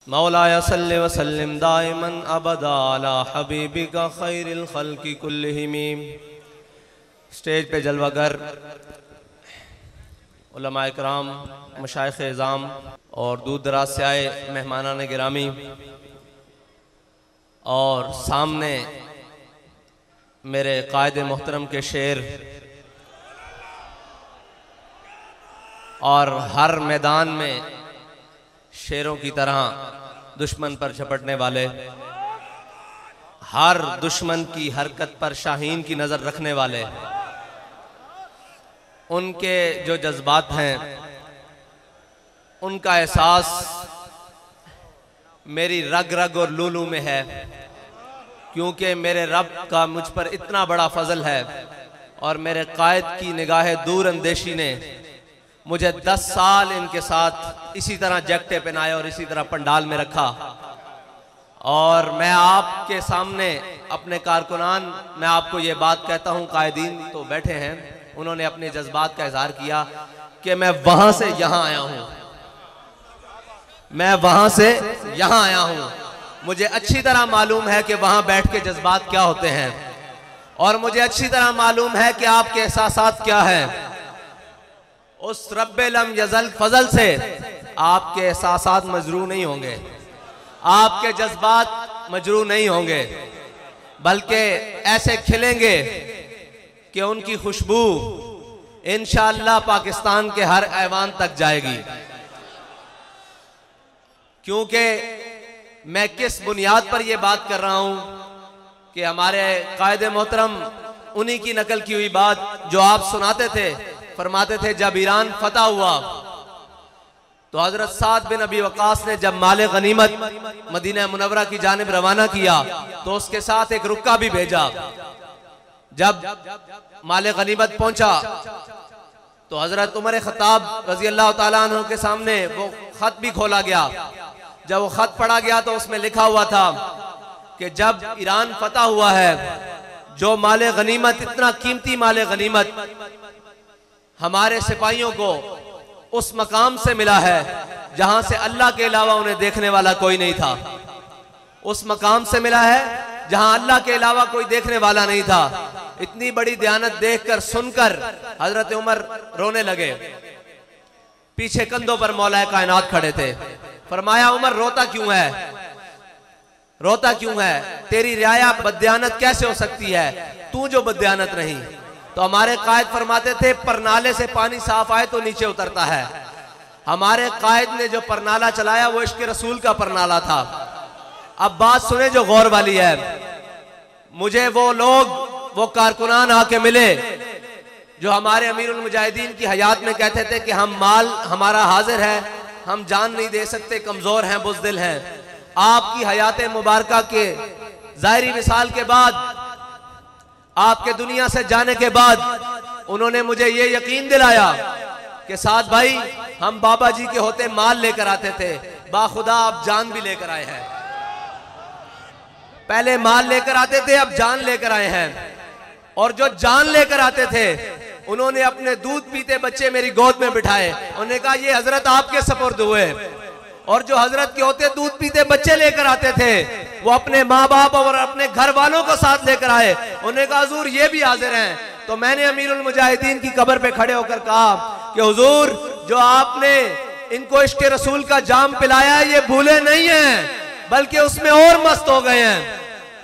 मौलाया सल्लि व सल्लिम दाइमन अबदा अला हबीबिका खैरिल खल्क़ि कुल्लिहिम। स्टेज पे जलवागर उलमाए किराम, मशाइख़ इज़ाम और दूर दराज से आए मेहमानान गिरामी, और सामने मेरे कायदे मोहतरम के शेर और हर मैदान में शेरों की तरह दुश्मन पर झपटने वाले, हर दुश्मन की हरकत पर शाहीन की नज़र रखने वाले, उनके जो जज्बात हैं उनका एहसास मेरी रग रग और लूलू में है, क्योंकि मेरे रब का मुझ पर इतना बड़ा फजल है और मेरे कायद की निगाह दूर अंदेशी ने मुझे 10 साल इनके साथ इसी तरह जैकटे पहनाए और इसी तरह पंडाल में रखा। और मैं आपके सामने अपने कारकुनान, मैं आपको ये बात कहता हूँ, कायदीन तो बैठे हैं, उन्होंने अपने जज्बात का इजहार किया कि मैं वहां से यहां आया हूं, मैं वहां से यहां आया हूं। मुझे अच्छी तरह मालूम है कि वहां बैठ के जज्बात क्या होते हैं, और मुझे अच्छी तरह मालूम है कि आपके एहसासात क्या हैं। उस रब्बे लम यज़ल फजल से आपके एहसासात मजरू नहीं होंगे, आपके जज्बात मजरू नहीं होंगे, बल्कि ऐसे खिलेंगे कि उनकी खुशबू इंशाअल्लाह पाकिस्तान के हर ऐवान तक जाएगी। क्योंकि मैं किस बुनियाद पर यह बात कर रहा हूं कि हमारे कायदे मोहतरम उन्हीं की नकल की हुई बात जो आप सुनाते थे, फरमाते थे जब ईरान फतह हुआ तो हजरत साद बिन अबी वकास ने जब माले गनीमत मदीना मुनव्वरा की जानिब रवाना किया तो उसके साथ एक रुक्का भी भेजा। जब माले गनीमत पहुंचा तो हजरत उमर खत्ताब रजी अल्लाह ताला अन्हु के सामने वो खत भी खोला गया। जब वो खत पढ़ा गया तो उसमें लिखा हुआ था कि जब ईरान फतह हुआ है, जो माले गनीमत, इतना कीमती माले गनीमत हमारे सिपाहियों को उस मकाम से मिला है जहां से अल्लाह के अलावा उन्हें देखने वाला कोई नहीं था, उस मकाम से मिला है जहां अल्लाह के अलावा कोई देखने वाला नहीं था। इतनी बड़ी दयानत देखकर, सुनकर हजरत उमर रोने लगे। पीछे कंधों पर मौलाए कायनात खड़े थे। फरमाया, उमर रोता क्यों है, रोता क्यों है? तेरी रियाया बदयानत कैसे हो सकती है, तू जो बदयानत नहीं। तो हमारे कायद फरमाते थे परनाले से पानी साफ आए तो नीचे उतरता है। हमारे कायद ने जो परनाला चलाया वो इश्क रसूल का परनाला था। अब बात सुने जो गौर वाली है। मुझे वो लोग, वो कारकुनान आके मिले जो हमारे अमीरुल मुजाहिदीन की हयात में कहते थे कि हम माल हमारा हाजिर है, हम जान नहीं दे सकते, कमजोर हैं, बुज़दिल हैं। आपकी हयात मुबारका के ज़ाहिरी मिसाल के बाद, आपके दुनिया से जाने के बाद उन्होंने मुझे ये यकीन दिलाया कि साद भाई, हम बाबा जी के होते माल लेकर आते थे, बाखुदा आप जान भी लेकर आए हैं। पहले माल लेकर आते थे, अब जान लेकर आए हैं। और जो जान लेकर आते थे उन्होंने अपने दूध पीते बच्चे मेरी गोद में बिठाए, उन्होंने कहा ये हजरत आपके सपुर्द हुए। और जो हजरत के होते दूध पीते बच्चे लेकर आते थे वो अपने माँ बाप और अपने घर वालों को साथ लेकर आए, उन्होंने कहा हुजूर ये भी हाजिर हैं। तो मैंने अमीरुल मुजाहिदीन की कब्र पे खड़े होकर कहा कि हुजूर, जो आपने इनको इश्क रसूल का जाम पिलाया है ये भूले नहीं हैं, बल्कि उसमें और मस्त हो गए हैं,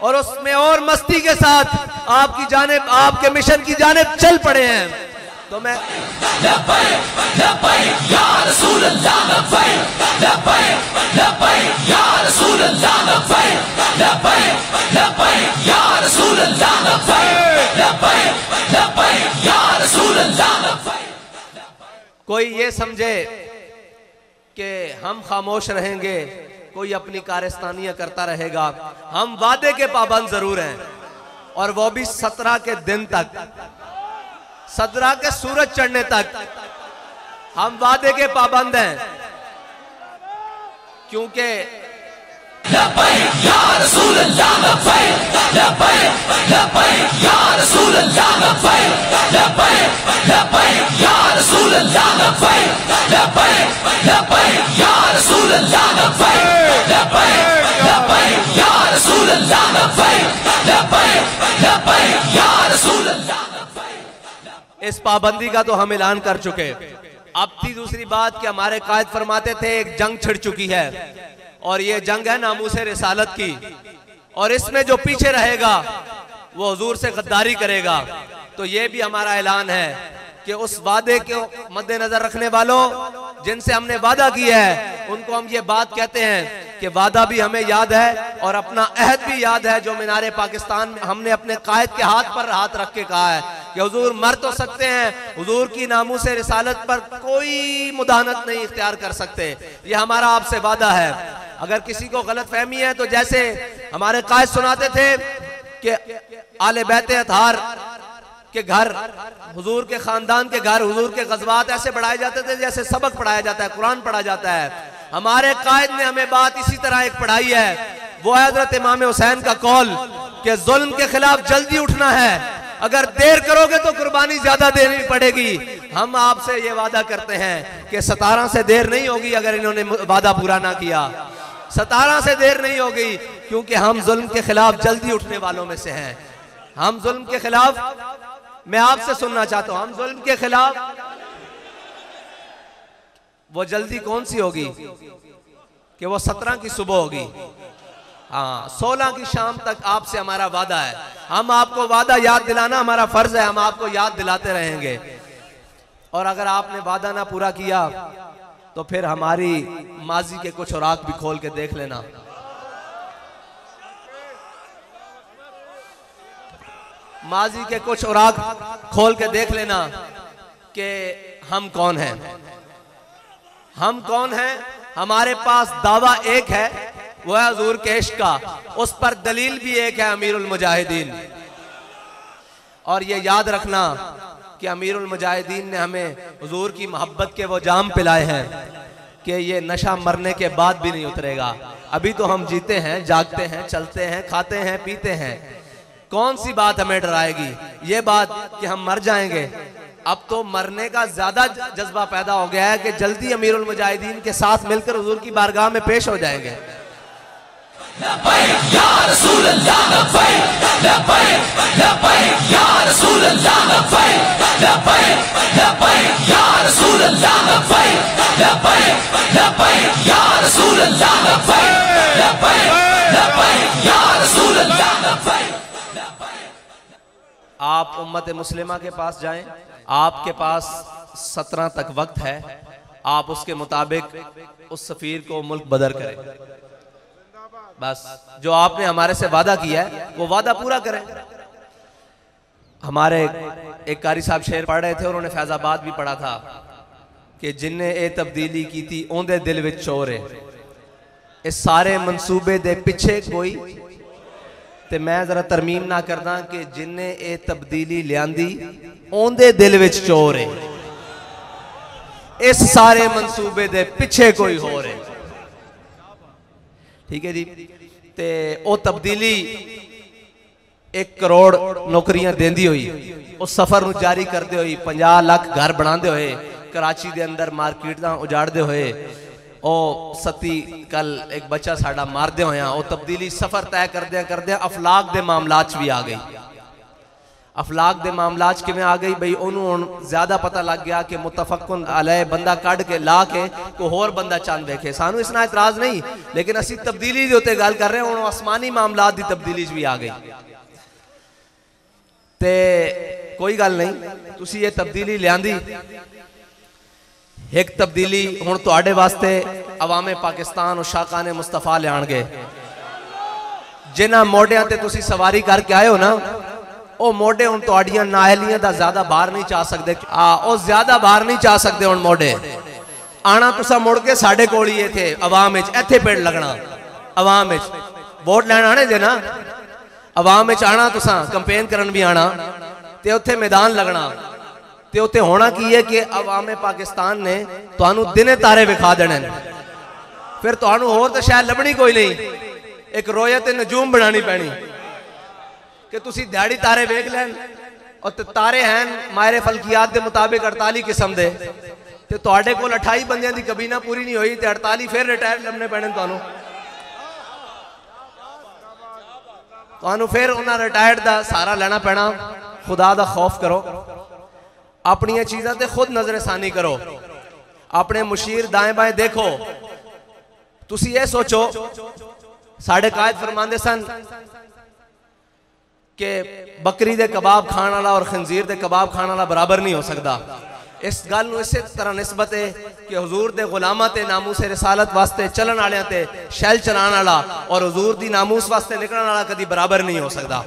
और उसमें और मस्ती के साथ आपकी जानिब, आपके मिशन की जानिब चल पड़े हैं। तो मैं कोई ये समझे कि हम खामोश रहेंगे, कोई अपनी कारस्तानियां करता रहेगा। हम वादे के पाबंद जरूर हैं, और वो भी 17 के दिन तक, 17 के सूरज चढ़ने तक हम वादे के पाबंद हैं। क्योंकि पाबंदी का तो हम ऐलान कर चुके। अब थी दूसरी बात कि हमारे कायद फरमाते थे एक जंग छिड़ चुकी है और ये जंग है नामूसे रिसालत की, और इसमें जो पीछे रहेगा वो हुजूर से गद्दारी करेगा। तो ये भी हमारा ऐलान है कि उस वादे को मद्देनजर रखने वालों जिनसे हमने वादा किया है उनको हम ये बात कहते हैं कि वादा भी हमें याद है और अपना अहद भी याद है जो मीनारे पाकिस्तान में हमने अपने कायद के हाथ पर हाथ रख के कहा है कि हुजूर मर तो सकते हैं, हुजूर की नामूसे रिसालत पर कोई मुदाहनत नहीं इख्तियार कर सकते। ये हमारा आपसे वादा है। अगर किसी को गलत फहमी है तो जैसे हमारे कायद सुनाते थे कि आले बैते अतहार के घर, हुजूर के खानदान के घर, हुजूर के गज़वात ऐसे बढ़ाए जाते थे जैसे सबक पढ़ाया जाता है, कुरान पढ़ा जाता है। हमारे कायद ने हमें बात इसी तरह एक पढ़ाई है, वो है हज़रत इमाम हुसैन का कौल कि जुल्म के खिलाफ जल्दी उठना है, अगर देर करोगे तो कुर्बानी ज्यादा देनी पड़ेगी। हम आपसे ये वादा करते हैं कि 17 से देर नहीं होगी अगर इन्होंने वादा पूरा ना किया, 17 से देर नहीं होगी, क्योंकि हम जुल्म के खिलाफ जल्दी उठने वालों में से हैं। हम जुल्म के खिलाफ, मैं आपसे सुनना चाहता हूं, हम जुल्म के खिलाफ, वो जल्दी कौन सी होगी कि वो 17 की सुबह होगी। हाँ, 16 की शाम तक आपसे हमारा वादा है। हम आपको वादा याद दिलाना हमारा फर्ज है, हम आपको याद दिलाते रहेंगे। और अगर आपने वादा ना पूरा किया तो फिर हमारी माजी के कुछ औराक भी खोल के देख लेना। माजी के कुछ औराक खोल के देख लेना कि हम कौन हैं। हम कौन हैं? हमारे पास दावा एक है, वो है हुजूर के इश्क का, उस पर दलील भी एक है, अमीरुल मुजाहिदीन। और ये याद रखना कि अमीरुल मुजाहिदीन ने हमें हुजूर की मोहब्बत के वो जाम पिलाए हैं कि ये नशा मरने के बाद भी नहीं उतरेगा। अभी तो हम जीते हैं, जागते हैं, चलते हैं, खाते हैं, पीते हैं। कौन सी बात हमें डराएगी? ये बात कि हम मर जाएंगे। अब तो मरने का ज्यादा जज्बा पैदा हो गया है कि जल्दी अमीरुल मुजाहिदीन के साथ मिलकर हुजूर की बारगाह में पेश हो जाएंगे। आप उम्मत मुस्लिमा के पास जाएं, आपके पास 17 तक वक्त है, आप उसके मुताबिक उस सफीर को मुल्क बदर करें। बस जो आपने हमारे से वादा किया है वो वादा पूरा करें। हमारे एक कारी साहब शेर पढ़ रहे थे, उन्होंने फैजाबाद भी पढ़ा था कि जिन्ने ए तब्दीली की थी ओंदे दिल विच चोर है, इस सारे मंसूबे दे पिछे कोई। ते मैं जरा तरमीम ना करदा कि जिन्ने ए तब्दीली लियांदी ओंदे दिल विच चोर है, इस सारे मंसूबे दे पिछे कोई हो रहे। ठीक है जी। ते ओ तब्दीली 1 करोड़ नौकरियां देंदी हुई, उस सफर नूं जारी करते हुए 50 लाख घर बनाते हुए, कराची दे अंदर मार्केटां उजाड़ते हुए, ओ सती कल एक बच्चा साडा मारदे होया, ओ तब्दीली सफर तय करदे अफलाक दे मामलात भी आ गई। अफलाक दे मामलात किवें आ गई बई, उन्होंने ज्यादा पता लग गया कि मुतफक्कुन अलैह बंदा कढ़ के ला के को होर बंदा चंद देखे। सानू इसना इतराज नहीं, लेकिन असी तब्दीली दे उत्ते गल कर रहे हैं, आसमानी मामलात दी तब्दीली भी आ गई। ते कोई गल नहीं, तुसी ये तब्दीली लियांदी। एक तब्दीली हुण तुहाडे वास्ते अवामे पाकिस्तान और शाकाने मुस्तफा लियाणगे। जिन्हां मोढियां ते तुसी सवारी करके आए हो ना, ओ मोढे हुण तुहाडियां नाहलियां दा ज्यादा बाहर नहीं जा सकदे। ओ ज्यादा बाहर नहीं जा सकदे हुण मोढे। आना तुसा मुड़ के साडे कोल ही इत्थे अवाम विच, इत्थे पेड़ लगना अवाम विच, वोट लैण आने जे ना, अवाम विच आना तुसा, कैंपेन करन भी आना, ते उत्थे मैदान लगना। ते उत्थे होना की है कि अवामे पाकिस्तान ने तुहानू दिने तारे विखा देने, फिर तुहानू होर तां शायद लभनी कोई नहीं, एक रोयत नजूम बनानी पैनी कि तुसी दिहाड़ी तारे वेख लैन। और तारे हैं मायरे फलकियात के मुताबिक 48 किस्म दे, ते तुहाडे कोल 28 बंदियां दी कबीना पूरी नहीं हुई, ते 48 फिर रिटायर लभने पैने तुहानू। तुहानू फिर उन्हां रिटायर्ड दा सहारा लेना पैना। खुदा दा खौफ करो। अपनी चीज़ों ते खुद नजरसानी करो, अपने मुशीर दाएं बाएं देखो। तुसी ये सोचो, साढ़े कायद फरमांदे सन कि बकरी दे कबाब खाने वाला और खंजीर दे कबाब खाने वाला बराबर नहीं हो सकता। इस गल नूं इसे तरह निस्बत है कि हुजूर दे गुलामां ते नामूसे रिसालत वास्ते चलन वालियां ते शैल चलाने वाला और हुजूर दी नामूस वास्ते निकलने वाला कदी बराबर नहीं हो सकता।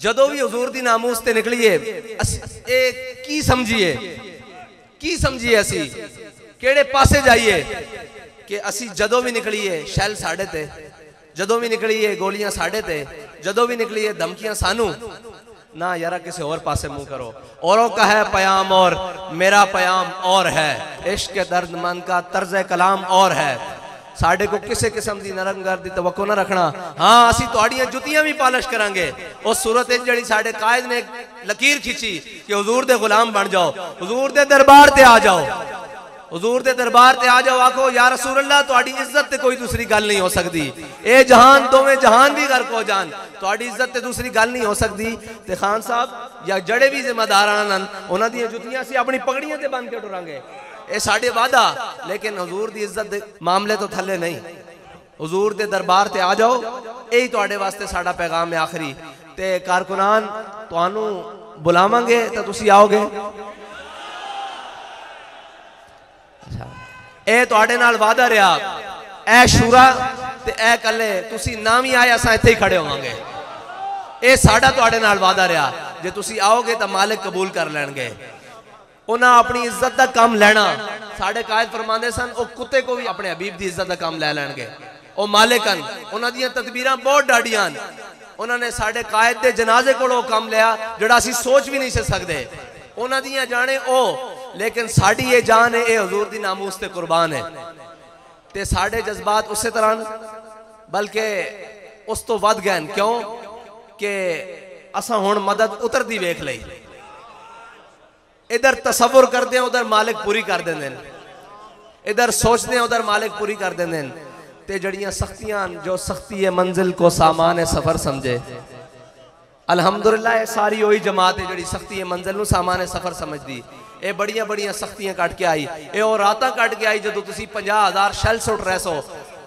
जदों भी हुजूर दी नामूस ते निकलीए की समझिए असी केड़े पासे जाइए कि असी जदों भी निकलीए शैल साढ़े ते, जदों भी निकलीए गोलियां साढ़े ते, जदों भी निकलीए धमकियां सानू ना यारा किसी और पासे मुंह करो। औरों का है पयाम और मेरा पयाम और है, इश्क के दर्द मन का तर्ज कलाम और है। साढ़े को किसी किस्म की नरमगर्द की तवक्को ना रखना। हाँ असी तुहाड़ियां जुतियां भी पालिश करांगे। उस सूरत जिहड़ी साढ़े कायद ने लकीर खिंची कि हुजूर दे गुलाम बन जाओ, हुजूर दे दरबार ते आ जाओ, हुजूर दे दरबार ते आ जाओ, आखो या रसूल अल्लाह तुहाड़ी इज्जत ते कोई दूसरी गल नहीं हो सकती। ए जहान दोवें जहान भी गर्क हो जान, तुहाड़ी इज्जत ते दूसरी गल नहीं हो सकती। ते खान साहब या जड़े भी जिम्मेदार आन उन्हां दी जुतियां असीं अपनी पगड़ियां ते बन के टुरांगे, ये साडे वादा। लेकिन हुजूर दी इज्जत दे मामले तो थल्ले नहीं। हुजूर दे दरबार ते आ जाओ, यही तुहाडे वास्ते साडा पैगाम है आखिरी। ते कारकुनान तुहानू बुलावांगे तो तुसी आओगे। ए तुहाडे नाल वादा रहा, ए शूरा ते ए कल्ले तुसी ना भी आए असां इत्थे ही खड़े होवांगे। ए साडा तुहाडे नाल वादा रहा, जे तुसी आओगे तो मालिक कबूल कर लैणगे। उन्हें अपनी इज्जत का काम लेना, साढ़े कायद फरमाते सन वो कुत्ते को भी अपने हबीब की इज्जत का काम ले लैणगे। वो मालिकन उन्हां दियां तदबीरां बहुत डाडियां। उन्होंने साढ़े कायद के जनाजे को काम लिया जोड़ा असी सोच भी नहीं सकते। उन्हां दियां जाने ओ, लेकिन साड़ी ये जान है, ये हुजूर दी नामूस ते कुर्बान है। ते साढ़े जज्बात उस तरह बल्कि उस तो वध गए। क्यों कि असा हुण मदद उतरती वेख लई, इधर तसव्वुर करते हैं उधर मालिक पूरी कर देंगे, इधर सोचते हैं उधर मालिक पूरी कर देंगे। ते जड़ियां सख्तियां जो सख्ती है मंजिल को सामान है सफर समझे। अल्हम्दुलिल्लाह सारी वही जमात है जड़ी सख्ती है मंजिल नूं सामान है सफर समझदी। ये बड़िया बड़िया सख्तियां कट के आई, ये और रातां कट के आई जदों तुसीं 50,000 शैल सुट रहे सो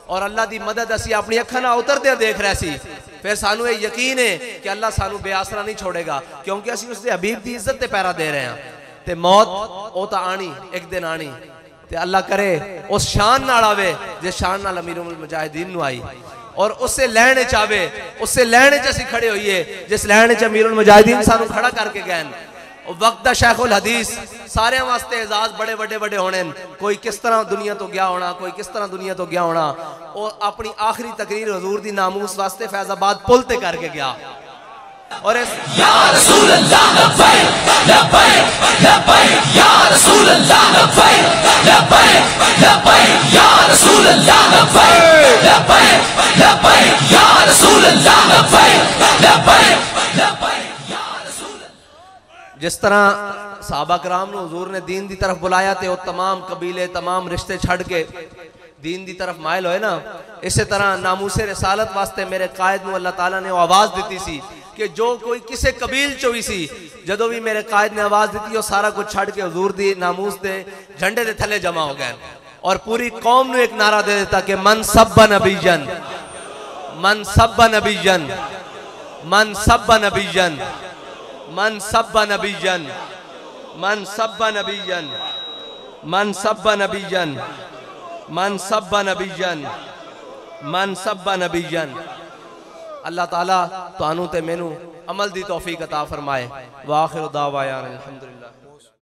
और अल्लाह की मदद असी अपनी अखां नाल उतरदे देख रहे सी। फिर सानू ये यकीन है कि अल्लाह सानू बेआसरा नहीं छोड़ेगा, क्योंकि असी उसके हबीब की इज्जत ते पैरा दे रहे हैं। ते मौत वो तो आनी एक दिन आनी, ते अल्लाह करे उस शान नाल आवे जिस शान नाल अमीरुल मुजाहिदीन नूं आई, और उससे लैण च आवे, उससे लैण च असीं खड़े होइए जिस लैण च अमीरुल मुजाहिदीन सानू खड़ा करके गए। वक्त दा शेखुल हदीस सारे वास्ते एजाज बड़े बड़े बड़े होने। कोई किस तरह दुनिया तो गया होना, कोई किस तरह दुनिया तो गया होना। और अपनी आखिरी तकरीर हुजूर दी नामूस वास्ते फैजाबाद पुल ते करके गया। और या रसूल अल्लाह लब्बैक लब्बैक लब्बैक या रसूल अल्लाह लब्बैक लब्बैक लब्बैक या रसूल अल्लाह लब्बैक लब्बैक लब्बैक या रसूल अल्लाह लब्बैक लब्बैक लब्बैक या रसूल। जिस तरह सहाबा कराम ने हुजूर ने दीन की तरफ बुलाया ते वो तमाम कबीले तमाम रिश्ते छड़ के दीन की तरफ मायल होए ना, इसी तरह नामूसे रिसालत वास्ते मेरे कायद नूं अल्लाह ताला ने वो आवाज़ दी सी कि जो कोई किसी कबील चो भी सी, जदों भी मेरे कायद ने आवाज़ दी वो सारा कुछ छड़ के हुजूर दी नामूस दे झंडे दे थले जमा हो गए और पूरी कौम नूं एक नारा दे देता कि मन सब्बा नबीयन, मन सब्बा नबीयन, मन सब्बा नबीयन, मन सब्बा नबीयन, मन सब्बा नबीयन, मन सब्बा नबीयन, मन सब्बा नबीयन, मन सब्बा नबीयन। अल्लाह ताला तुहानू ते मैनू अमल दी तौफीक अता फरमाए। व आखिर दावायान अल्हम्दुलिल्लाह।